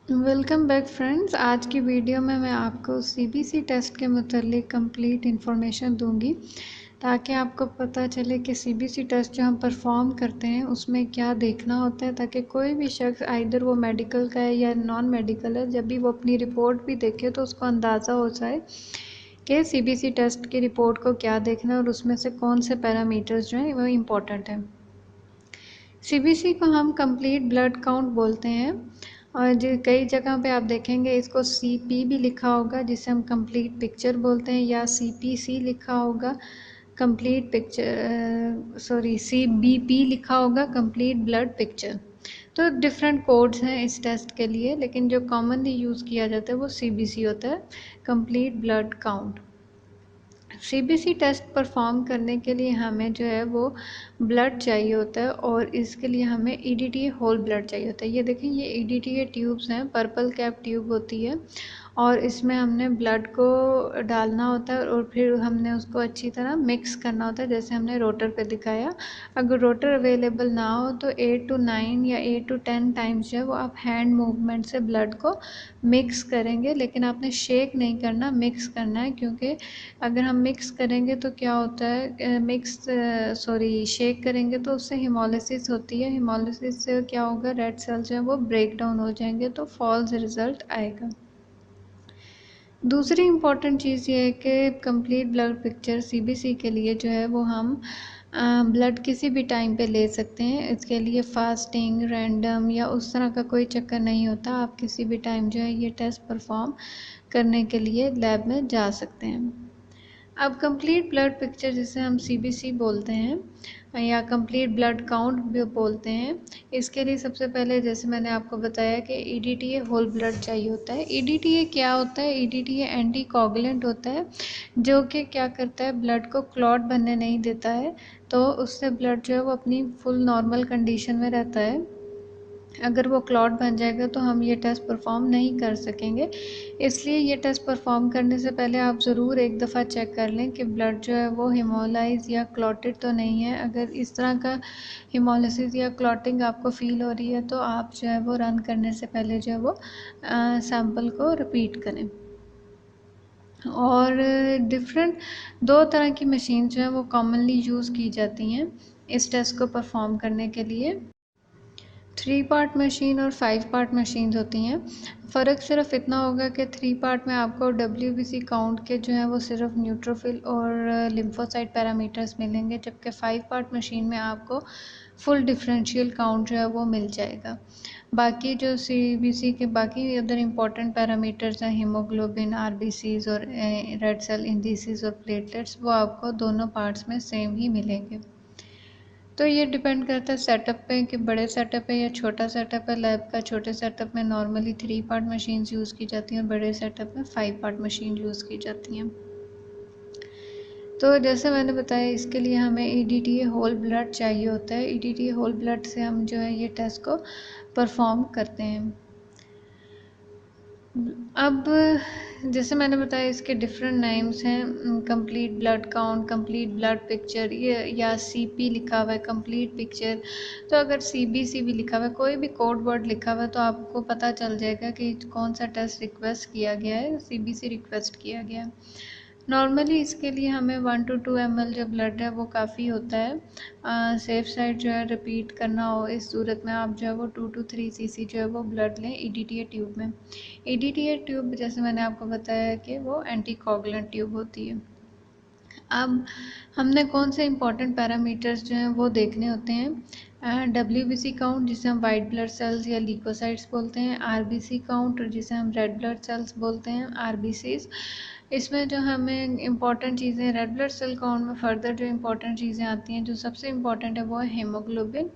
Welcome back friends. आज की video में मैं आपको सीबीसी टेस्ट के मुतालिक कंप्लीट इन्फॉर्मेशन दूंगी ताकि आपको पता चले कि सीबीसी टेस्ट जो हम परफॉर्म करते हैं उसमें क्या देखना होता है, ताकि कोई भी शख्स आइदर वो मेडिकल का है या नॉन मेडिकल है, जब भी वो अपनी रिपोर्ट भी देखे तो उसको अंदाज़ा हो जाए कि सीबीसी टेस्ट की रिपोर्ट को क्या देखना है और उसमें से कौन से पैरामीटर्स जो हैं वो इम्पोर्टेंट हैं। सीबीसी को हम कंप्लीट ब्लड काउंट बोलते हैं और जो कई जगह पे आप देखेंगे इसको सीपी भी लिखा होगा जिसे हम कंप्लीट पिक्चर बोलते हैं, या सीपीसी लिखा होगा कंप्लीट पिक्चर, सॉरी सीबीपी लिखा होगा कंप्लीट ब्लड पिक्चर। तो डिफरेंट कोड्स हैं इस टेस्ट के लिए, लेकिन जो कॉमनली यूज़ किया जाता है वो सीबीसी होता है, complete blood count. CBC test perform करने के लिए हमें जो है वो ब्लड चाहिए होता है और इसके लिए हमें ईडीटीए होल ब्लड चाहिए होता है। ये देखें, ये ईडीटीए ट्यूब्स हैं, पर्पल कैप ट्यूब होती है और इसमें हमने ब्लड को डालना होता है और फिर हमने उसको अच्छी तरह मिक्स करना होता है, जैसे हमने रोटर पे दिखाया। अगर रोटर अवेलेबल ना हो तो 8 to 9 या 8 to 10 टाइम्स जो है वो आप हैंड मूवमेंट से ब्लड को मिक्स करेंगे, लेकिन आपने शेक नहीं करना, मिक्स करना है। क्योंकि अगर हम मिक्स करेंगे तो क्या होता है, शेक करेंगे तो उससे हिमोलिसिस होती है। हिमोलिसिस से क्या होगा, रेड सेल्स जो है वो ब्रेक डाउन हो जाएंगे तो फॉल्स रिजल्ट आएगा। दूसरी इम्पॉर्टेंट चीज़ ये है कि कंप्लीट ब्लड पिक्चर सीबीसी के लिए जो है वो हम ब्लड किसी भी टाइम पे ले सकते हैं। इसके लिए फास्टिंग, रैंडम या उस तरह का कोई चक्कर नहीं होता। आप किसी भी टाइम जो है ये टेस्ट परफॉर्म करने के लिए लैब में जा सकते हैं। अब कंप्लीट ब्लड पिक्चर जिसे हम सीबीसी बोलते हैं या कंप्लीट ब्लड काउंट भी बोलते हैं, इसके लिए सबसे पहले जैसे मैंने आपको बताया कि ईडीटीए होल ब्लड चाहिए होता है। ईडीटीए क्या होता है? ईडीटीए एंटी कोगुलेंट होता है जो कि क्या करता है, ब्लड को क्लॉट बनने नहीं देता है, तो उससे ब्लड जो है वो अपनी फुल नॉर्मल कंडीशन में रहता है। अगर वो क्लॉट बन जाएगा तो हम ये टेस्ट परफॉर्म नहीं कर सकेंगे। इसलिए ये टेस्ट परफॉर्म करने से पहले आप ज़रूर एक दफ़ा चेक कर लें कि ब्लड जो है वो हिमोलाइज या क्लॉटेड तो नहीं है। अगर इस तरह का हिमोलिसिस या क्लॉटिंग आपको फील हो रही है तो आप जो है वो रन करने से पहले जो है वो सैंपल को रिपीट करें। और डिफरेंट दो तरह की मशीन जो है वो कॉमनली यूज़ की जाती हैं इस टेस्ट को परफॉर्म करने के लिए। 3 पार्ट मशीन और 5 पार्ट मशीन्स होती हैं। फ़र्क सिर्फ इतना होगा कि 3 पार्ट में आपको डब्ल्यूबीसी काउंट के जो है वो सिर्फ न्यूट्रोफिल और लिम्फोसाइट पैरामीटर्स मिलेंगे, जबकि 5 पार्ट मशीन में आपको फुल डिफरेंशियल काउंट जो है वो मिल जाएगा। बाकी जो सीबीसी के बाकी अदर इम्पॉर्टेंट पैरामीटर्स हैं, हीमोग्लोबिन, आरबीसीज और रेड सेल इंडिसेस और प्लेटलेट्स, वो आपको दोनों पार्ट्स में सेम ही मिलेंगे। तो ये डिपेंड करता है सेटअप पे कि बड़े सेटअप है या छोटा सेटअप है लैब का। छोटे सेटअप में नॉर्मली 3 पार्ट मशीन्स यूज़ की जाती हैं और बड़े सेटअप में 5 पार्ट मशीन यूज़ की जाती हैं। तो जैसे मैंने बताया, इसके लिए हमें ईडीटीए होल ब्लड चाहिए होता है। ईडीटीए होल ब्लड से हम जो है ये टेस्ट को परफॉर्म करते हैं। अब जैसे मैंने बताया, इसके डिफरेंट नेम्स हैं, complete blood count, complete blood picture, ये या सीपी लिखा हुआ है कंप्लीट पिक्चर। तो अगर सीबीसी भी लिखा हुआ है, कोई भी कोड वर्ड लिखा हुआ है, तो आपको पता चल जाएगा कि कौन सा टेस्ट रिक्वेस्ट किया गया है, सीबीसी रिक्वेस्ट किया गया है। नॉर्मली इसके लिए हमें 1 to 2 ml जो ब्लड है वो काफ़ी होता है। सेफ साइड जो है रिपीट करना हो, इस सूरत में आप जो है वो 2 to 3 cc जो है वो ब्लड लें ईडीटीए ट्यूब में। ईडीटीए ट्यूब जैसे मैंने आपको बताया कि वो एंटी कोगुलेंट ट्यूब होती है। अब हमने कौन से इंपॉर्टेंट पैरामीटर्स जो हैं वो देखने होते हैं। डब्ल्यूबीसी काउंट जिसे हम वाइट ब्लड सेल्स या लीकोसाइट्स बोलते हैं, आरबीसी काउंट जिसे हम रेड ब्लड सेल्स बोलते हैं, आरबीसीज। इसमें जो हमें इम्पॉर्टेंट चीज़ें, रेड ब्लड सेल काउंट में फर्दर जो इम्पॉर्टेंट चीज़ें आती हैं, जो सबसे इम्पॉर्टेंट है वो है हीमोग्लोबिन।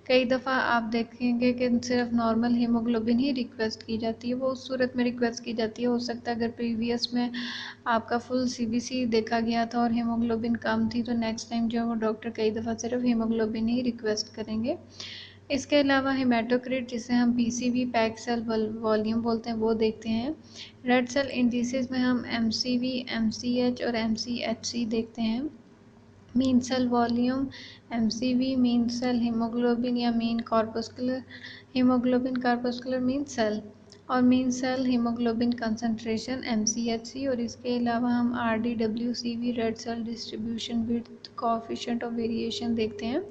कई दफ़ा आप देखेंगे कि सिर्फ नॉर्मल हीमोग्लोबिन ही रिक्वेस्ट की जाती है, वो उस सूरत में रिक्वेस्ट की जाती है। हो सकता है अगर प्रीवियस में आपका फुल सीबीसी देखा गया था और हीमोग्लोबिन कम थी तो नेक्स्ट टाइम जो है वो डॉक्टर कई दफ़ा सिर्फ हीमोग्लोबिन ही रिक्वेस्ट करेंगे। इसके अलावा हेमाटोक्रिट जिसे हम पीसीवी पैक सेल वॉल्यूम बोलते हैं वो देखते हैं। रेड सेल इंडिसेस में हम एमसीवी, एमसीएच और एमसीएचसी देखते हैं। Mean cell volume, MCV mean cell haemoglobin या mean corpuscular haemoglobin, corpuscular mean cell. और mean cell haemoglobin concentration MCHC, और इसके अलावा हम RDWCV red cell distribution with coefficient of variation देखते हैं,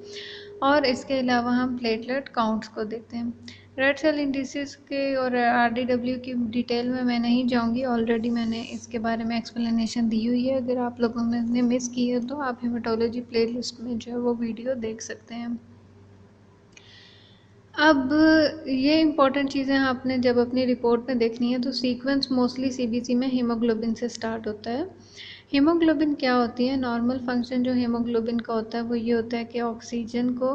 और इसके अलावा हम प्लेटलेट काउंट्स को देखते हैं। रेड सेल इंडिसेस के और RDW की डिटेल में मैं नहीं जाऊंगी, ऑलरेडी मैंने इसके बारे में एक्सप्लेनेशन दी हुई है। अगर आप लोगों ने मिस की है तो आप हेमाटोलॉजी प्लेलिस्ट में जो है वो वीडियो देख सकते हैं। अब ये इम्पॉर्टेंट चीज़ें आपने जब अपनी रिपोर्ट में देखनी है तो सीक्वेंस मोस्टली सीबीसी में हीमोग्लोबिन से स्टार्ट होता है। हीमोग्लोबिन क्या होती है? नॉर्मल फंक्शन जो हीमोग्लोबिन का होता है वो ये होता है कि ऑक्सीजन को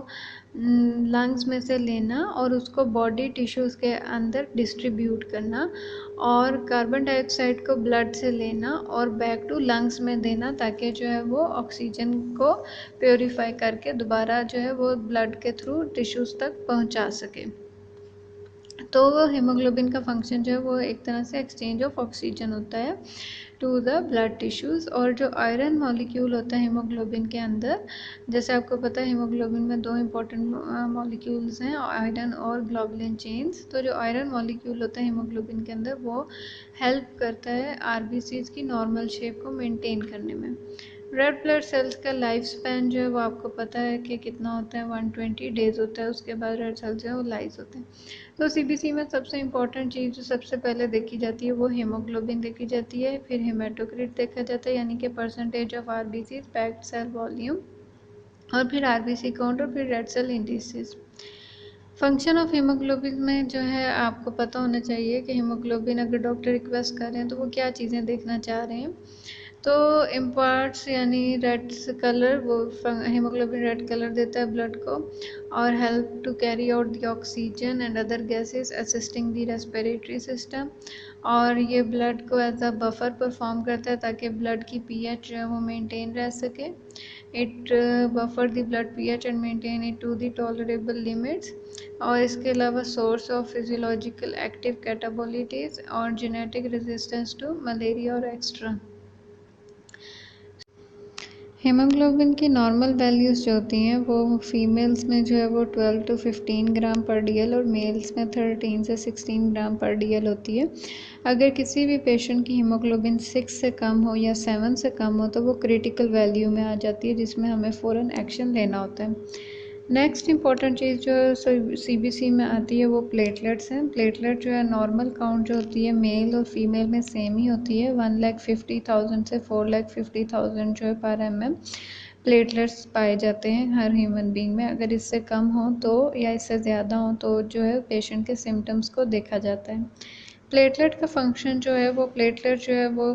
लंग्स में से लेना और उसको बॉडी टिश्यूज़ के अंदर डिस्ट्रीब्यूट करना, और कार्बन डाइऑक्साइड को ब्लड से लेना और बैक टू लंग्स में देना, ताकि जो है वो ऑक्सीजन को प्योरीफाई करके दोबारा जो है वो ब्लड के थ्रू टिश्यूज़ तक पहुंचा सके। तो वो हीमोग्लोबिन का फंक्शन जो है वो एक तरह से एक्सचेंज ऑफ ऑक्सीजन होता है टू द ब्लड टिश्यूज़। और जो आयरन मॉलिक्यूल होता है हीमोग्लोबिन के अंदर, जैसे आपको पता है हीमोग्लोबिन में दो इंपॉर्टेंट मॉलिक्यूल्स हैं, आयरन और ग्लोबुलिन चेन्स। तो जो आयरन मॉलिक्यूल होता है हीमोग्लोबिन के अंदर वो हेल्प करता है आरबीसीज की नॉर्मल शेप को मेंटेन करने में। रेड ब्लड सेल्स का लाइफ स्पैन जो है वो आपको पता है कि कितना होता है, 120 डेज होता है। उसके बाद रेड सेल्स जो है वो लाइज होते हैं। तो सीबीसी में सबसे इम्पॉर्टेंट चीज़ जो सबसे पहले देखी जाती है वो हीमोग्लोबिन देखी जाती है, फिर हेमाटोक्रिट देखा जाता है यानी कि percentage of RBC packed cell volume, और फिर आरबीसी काउंट, और फिर red cell indices. Function of haemoglobin में जो है आपको पता होना चाहिए कि हीमोग्लोबिन अगर डॉक्टर रिक्वेस्ट कर रहे हैं तो वो क्या चीज़ें देखना चाह रहे हैं। तो इम्पार्ट्स यानी रेड कलर, वो हीमोग्लोबिन रेड कलर देता है ब्लड को, और help to carry out the oxygen and other gases assisting the respiratory system, और ये ब्लड को एज अ बफर परफॉर्म करता है ताकि ब्लड की पीएच जो है वो मेंटेन रह सके। It buffer the blood pH and maintain it to the tolerable limits. और इसके अलावा source of physiological active catabolites और जेनेटिक रेजिस्टेंस टू मलेरिया और एक्स्ट्रा। हीमोग्लोबिन की नॉर्मल वैल्यूज़ जो होती हैं वो फीमेल्स में जो है वो 12 to 15 ग्राम पर डीएल और मेल्स में 13 से 16 ग्राम पर डीएल होती है। अगर किसी भी पेशेंट की हीमोग्लोबिन 6 से कम हो या 7 से कम हो तो वो क्रिटिकल वैल्यू में आ जाती है, जिसमें हमें फ़ौरन एक्शन लेना होता है। नेक्स्ट इंपॉर्टेंट चीज़ जो सीबीसी में आती है वो प्लेटलेट्स हैं। प्लेटलेट जो है नॉर्मल काउंट जो होती है मेल और फीमेल में सेम ही होती है, 1,50,000 से 4,50,000 जो है पर mm प्लेटलेट्स पाए जाते हैं हर ह्यूमन बीइंग में। अगर इससे कम हो तो या इससे ज़्यादा हो तो जो है पेशेंट के सिम्टम्स को देखा जाता है। प्लेटलेट का फंक्शन जो है वो प्लेटलेट जो है वो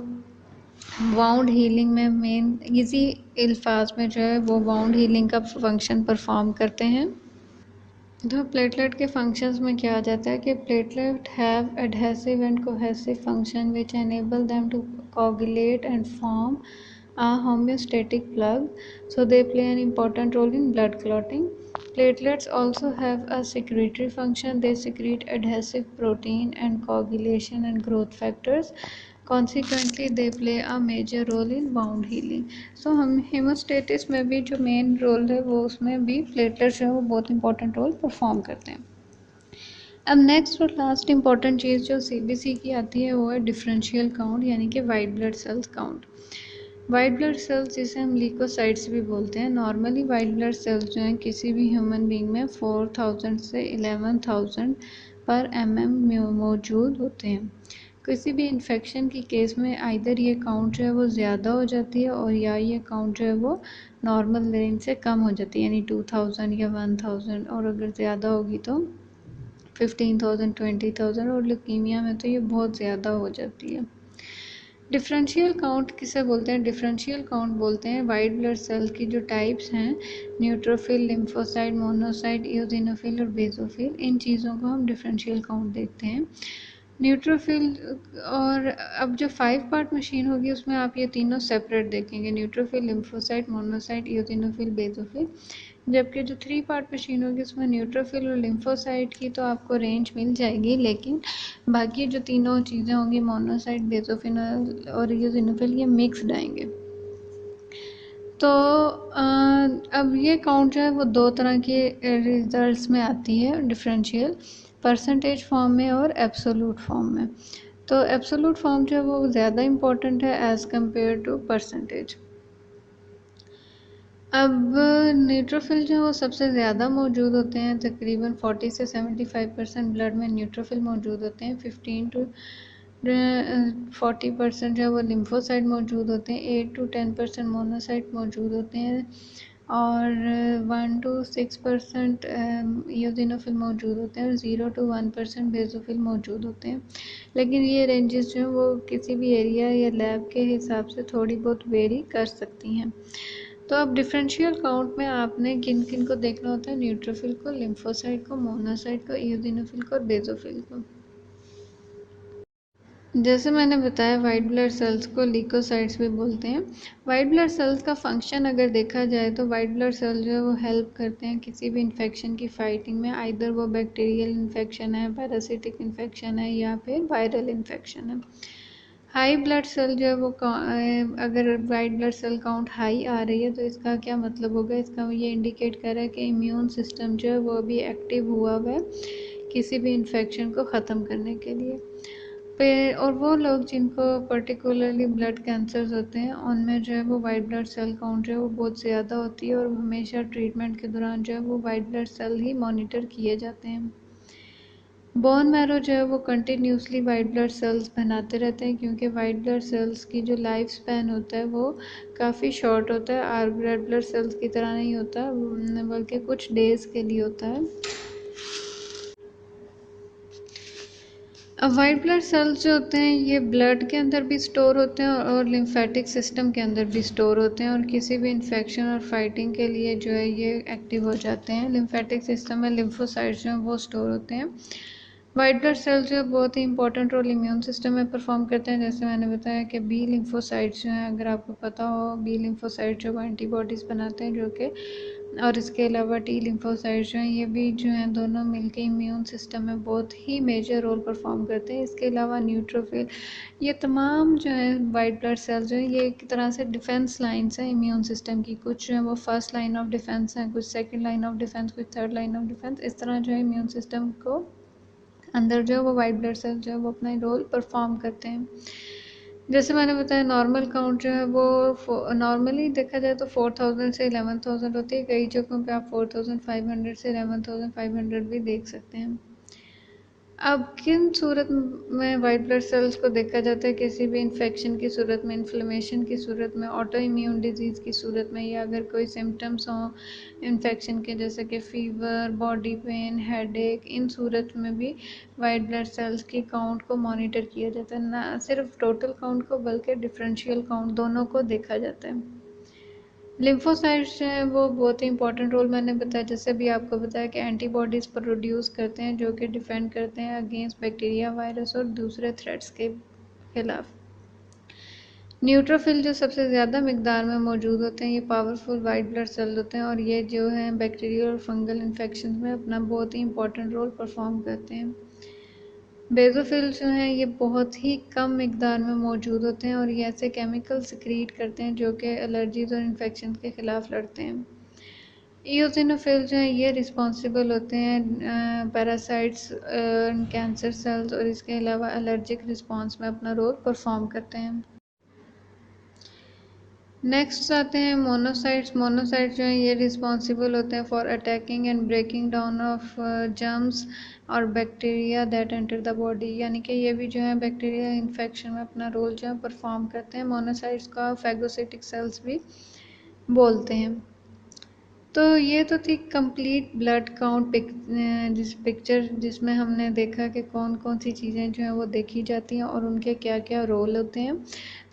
वाउंड हीलिंग में मेन इजी अल्फाज में जो है वो वाउंड हीलिंग का फंक्शन परफॉर्म करते हैं। तो प्लेटलेट के फंक्शंस में क्या आ जाता है कि platelet have adhesive and cohesive function which enable them to coagulate and form a homeostatic plug, so they play an important role in blood clotting. Platelets also have a secretory function. They secrete adhesive protein and coagulation and growth factors. Consequently, they play a major role in wound healing. So हम हेमोस्टेटिस में भी जो main role है वो उसमें भी platelets जो है वो बहुत इंपॉर्टेंट रोल परफॉर्म करते हैं। अब नेक्स्ट और लास्ट इंपॉर्टेंट चीज़ जो सीबीसी की आती है वो है डिफरेंशियल काउंट यानी कि white blood cells count. White blood cells जिसे हम लीकोसाइट्स भी बोलते हैं। नॉर्मली वाइट ब्लड सेल्स जो हैं किसी भी ह्यूमन बीइंग में 4,000 से 11,000 पर mm मौजूद होते हैं। किसी भी इन्फेक्शन की केस में आइदर ये काउंट जो है वो ज़्यादा हो जाती है और या ये काउंट जो है वो नॉर्मल रेंज से कम हो जाती है, यानी 2,000 या 1,000, और अगर ज़्यादा होगी तो 15,000, 20,000, और ल्यूकीमिया में तो ये बहुत ज़्यादा हो जाती है। डिफरेंशियल काउंट किसे बोलते हैं? डिफरेंशियल काउंट बोलते हैं वाइट ब्लड सेल की जो टाइप्स हैं, न्यूट्रोफिल, लिम्फोसाइट, मोनोसाइट, इओसिनोफिल और बेसोफिल। इन चीज़ों को हम डिफरेंशियल काउंट देखते हैं। न्यूट्रोफिल, और अब जो 5 पार्ट मशीन होगी उसमें आप ये तीनों सेपरेट देखेंगे, neutrophil, lymphocyte, monocyte, eosinophil, basophil. जबकि जो 3 पार्ट मशीन होगी उसमें न्यूट्रोफिल और लिम्फोसाइट की तो आपको रेंज मिल जाएगी, लेकिन बाकी जो तीनों चीज़ें होंगी मोनोसाइट, बेसोफिल और इओसिनोफिल, ये मिक्सड आएंगे। तो अब ये काउंट जो है वो 2 तरह के रिजल्ट्स में आती है डिफरेंशियल। परसेंटेज फॉर्म में और एब्सोलूट फॉर्म में। तो एब्सोलूट फॉर्म जो है वो ज़्यादा इम्पोर्टेंट है एज़ कम्पेयर टू परसेंटेज। अब न्यूट्रोफिल जो है वो सबसे ज़्यादा मौजूद होते हैं, तकरीबन 40 से 75% ब्लड में न्यूट्रोफिल मौजूद होते हैं। 15 टू 40% जो है वो लिम्फोसाइट मौजूद होते हैं। 8 टू 10% मोनोसाइट मौजूद होते हैं और 1 टू 6% ईओसिनोफिल मौजूद होते हैं और 0 टू 1% बेसोफिल मौजूद होते हैं। लेकिन ये रेंजेस जो हैं वो किसी भी एरिया या लैब के हिसाब से थोड़ी बहुत वेरी कर सकती हैं। तो अब डिफरेंशियल काउंट में आपने किन किन को देखना होता है, न्यूट्रोफिल को, लिम्फोसाइट को, मोनोसाइट को, ईओसिनोफिल को और बेसोफिल को। जैसे मैंने बताया वाइट ब्लड सेल्स को ल्यूकोसाइट्स भी बोलते हैं। वाइट ब्लड सेल्स का फंक्शन अगर देखा जाए तो वाइट ब्लड सेल जो है वो हेल्प करते हैं किसी भी इन्फेक्शन की फाइटिंग में, आइदर वो बैक्टीरियल इन्फेक्शन है, पैरासिटिक इन्फेक्शन है या फिर वायरल इन्फेक्शन है। हाई ब्लड सेल जो है वो अगर white blood cell count high आ रही है तो इसका क्या मतलब होगा, इसका ये इंडिकेट कर रहा है कि इम्यून सिस्टम जो है वो भी एक्टिव हुआ हुआ है किसी भी इन्फेक्शन को ख़त्म करने के लिए। फिर और वो लोग जिनको पर्टिकुलरली ब्लड कैंसर्स होते हैं उनमें जो है वो वाइट ब्लड सेल काउंट जो है वो बहुत ज़्यादा होती है और हमेशा ट्रीटमेंट के दौरान जो है वो वाइट ब्लड सेल ही मॉनिटर किए जाते हैं। बोन मैरो जो है वो कंटिन्यूसली वाइट ब्लड सेल्स बनाते रहते हैं क्योंकि वाइट ब्लड सेल्स की जो लाइफ स्पैन होता है वो काफ़ी शॉर्ट होता है, आर रेड ब्लड सेल्स की तरह नहीं होता, बल्कि कुछ डेज़ के लिए होता है। अब वाइट ब्लड सेल्स जो होते हैं ये ब्लड के अंदर भी स्टोर होते हैं और लिम्फेटिक सिस्टम के अंदर भी स्टोर होते हैं और किसी भी इन्फेक्शन और फाइटिंग के लिए जो है ये एक्टिव हो जाते हैं। लिम्फेटिक सिस्टम में लिम्फोसाइट्स जो हैं वो स्टोर होते हैं। वाइट ब्लड सेल्स जो है बहुत ही इंपॉर्टेंट रोल इम्यून सिस्टम में परफॉर्म करते हैं। जैसे मैंने बताया कि बी लिम्फोसाइट्स जो हैं, अगर आपको पता हो, बी लिम्फोसाइट जो एंटीबॉडीज़ बनाते हैं जो कि, और इसके अलावा टी लिम्फोसाइट्स जो हैं ये भी जो हैं दोनों मिलके इम्यून सिस्टम में बहुत ही मेजर रोल परफॉर्म करते हैं। इसके अलावा न्यूट्रोफिल, ये तमाम जो है वाइट ब्लड सेल्स जो हैं ये एक तरह से डिफेंस लाइन्स हैं इम्यून सिस्टम की। कुछ जो है वो फर्स्ट लाइन ऑफ डिफेंस हैं, कुछ सेकेंड लाइन ऑफ डिफेंस, कुछ थर्ड लाइन ऑफ डिफेंस। इस तरह जो है इम्यून सिस्टम को अंदर जो है वो वाइट ब्लड सेल जो है वो अपना रोल परफॉर्म करते हैं। जैसे मैंने बताया नॉर्मल काउंट जो है वो नॉर्मली देखा जाए तो 4000 से 11000 होती है। कई जगहों पे आप 4500 से 11500 भी देख सकते हैं। अब किन सूरत में वाइट ब्लड सेल्स को देखा जाता है, किसी भी इन्फेक्शन की सूरत में, इन्फ्लेमेशन की सूरत में, ऑटो इम्यून डिजीज़ की सूरत में, या अगर कोई सिम्टम्स हों इन्फेक्शन के जैसे कि फ़ीवर, बॉडी पेन, हेडेक, इन सूरत में भी वाइट ब्लड सेल्स की काउंट को मॉनिटर किया जाता है। ना सिर्फ टोटल काउंट को बल्कि डिफरेंशियल काउंट दोनों को देखा जाता है। लिम्फोसाइट्स जो हैं वो बहुत ही इंपॉर्टेंट रोल मैंने बताया, जैसे भी आपको बताया कि एंटीबॉडीज़ प्रोड्यूस करते हैं जो कि डिफेंड करते हैं अगेंस्ट बैक्टीरिया, वायरस और दूसरे थ्रेट्स के खिलाफ। न्यूट्रोफिल जो सबसे ज़्यादा मिकदार में मौजूद होते हैं, ये पावरफुल वाइट ब्लड सेल होते हैं और ये जो है बैक्टीरियल और फंगल इन्फेक्शन में अपना बहुत ही इंपॉर्टेंट रोल परफॉर्म करते हैं। बेसोफिल जो हैं ये बहुत ही कम मिकदार में मौजूद होते हैं और ये ऐसे केमिकल सिक्रीट करते हैं जो कि एलर्जीज़ और इन्फेक्शन के ख़िलाफ़ लड़ते हैं। ईओसिनोफिल जो हैं ये रिस्पॉन्सिबल होते हैं पैरासाइट्स, कैंसर सेल्स और इसके अलावा एलर्जिक रिस्पॉन्स में अपना रोल परफॉर्म करते हैं। नेक्स्ट आते हैं मोनोसाइट्स। मोनोसाइट्स जो हैं ये रिस्पॉन्सिबल होते हैं for attacking and breaking down of germs और bacteria that enter the body, यानी कि ये भी जो है बैक्टीरिया इन्फेक्शन में अपना रोल जो है परफॉर्म करते हैं। मोनोसाइट्स का फैगोसिटिक सेल्स भी बोलते हैं। तो ये तो थी कंप्लीट ब्लड काउंट पिक्चर जिसमें हमने देखा कि कौन कौन सी चीज़ें जो हैं वो देखी जाती हैं और उनके क्या क्या रोल होते हैं।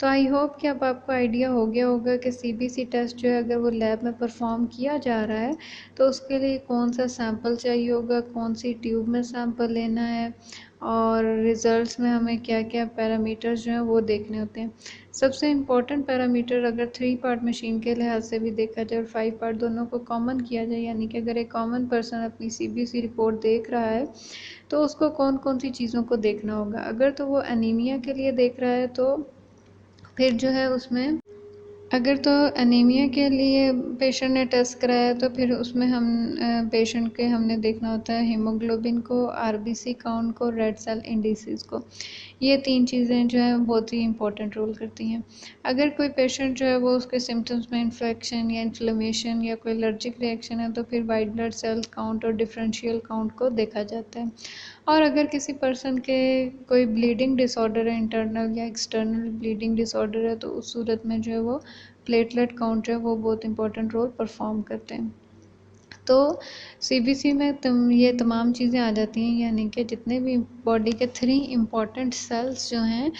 तो आई होप कि अब आपको आइडिया हो गया होगा कि सीबीसी टेस्ट जो है अगर वो लैब में परफॉर्म किया जा रहा है तो उसके लिए कौन सा सैंपल चाहिए होगा, कौन सी ट्यूब में सैंपल लेना है और रिज़ल्ट्स में हमें क्या क्या पैरामीटर्स जो हैं वो देखने होते हैं। सबसे इम्पॉर्टेंट पैरामीटर अगर 3 पार्ट मशीन के लिहाज से भी देखा जाए और 5 पार्ट दोनों को कॉमन किया जाए, यानी कि अगर एक कॉमन पर्सन अपनी सीबीसी रिपोर्ट देख रहा है तो उसको कौन कौन सी चीज़ों को देखना होगा। अगर तो वो एनीमिया के लिए देख रहा है तो फिर जो है उसमें अगर तो एनीमिया के लिए पेशेंट ने टेस्ट कराया तो फिर उसमें हम पेशेंट के हमने देखना होता है हीमोग्लोबिन को, आरबीसी काउंट को, रेड सेल इंडिसेस को। ये 3 चीज़ें जो है बहुत ही इंपॉर्टेंट रोल करती हैं। अगर कोई पेशेंट जो है वो उसके सिम्टम्स में इन्फेक्शन या इन्फ्लेमेशन या कोई एलर्जिक रिएक्शन है तो फिर वाइट ब्लड सेल काउंट और डिफरेंशियल काउंट को देखा जाता है। और अगर किसी पर्सन के कोई ब्लीडिंग डिसऑर्डर है, इंटरनल या एक्सटर्नल ब्लीडिंग डिसऑर्डर है, तो उस सूरत में जो है वो प्लेटलेट काउंट जो है वो बहुत इंपॉर्टेंट रोल परफॉर्म करते हैं। तो सीबीसी में ये तमाम चीज़ें आ जाती हैं, यानी कि जितने भी बॉडी के 3 इम्पॉर्टेंट सेल्स जो हैं,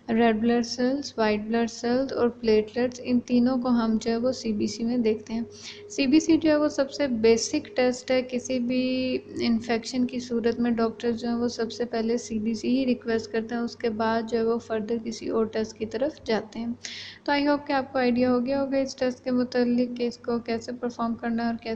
red blood cells, white blood cells और प्लेटलेट्स, इन तीनों को हम जो है वो सीबीसी में देखते हैं। सीबीसी जो है वो सबसे बेसिक टेस्ट है। किसी भी इन्फेक्शन की सूरत में डॉक्टर जो है वो सबसे पहले सीबीसी ही रिक्वेस्ट करते हैं, उसके बाद जो है वो फर्दर किसी और टेस्ट की तरफ जाते हैं। तो आई होप कि आपको आइडिया हो गया होगा इस टेस्ट के मुतालिक कि इसको कैसे परफॉर्म करना है और कैसे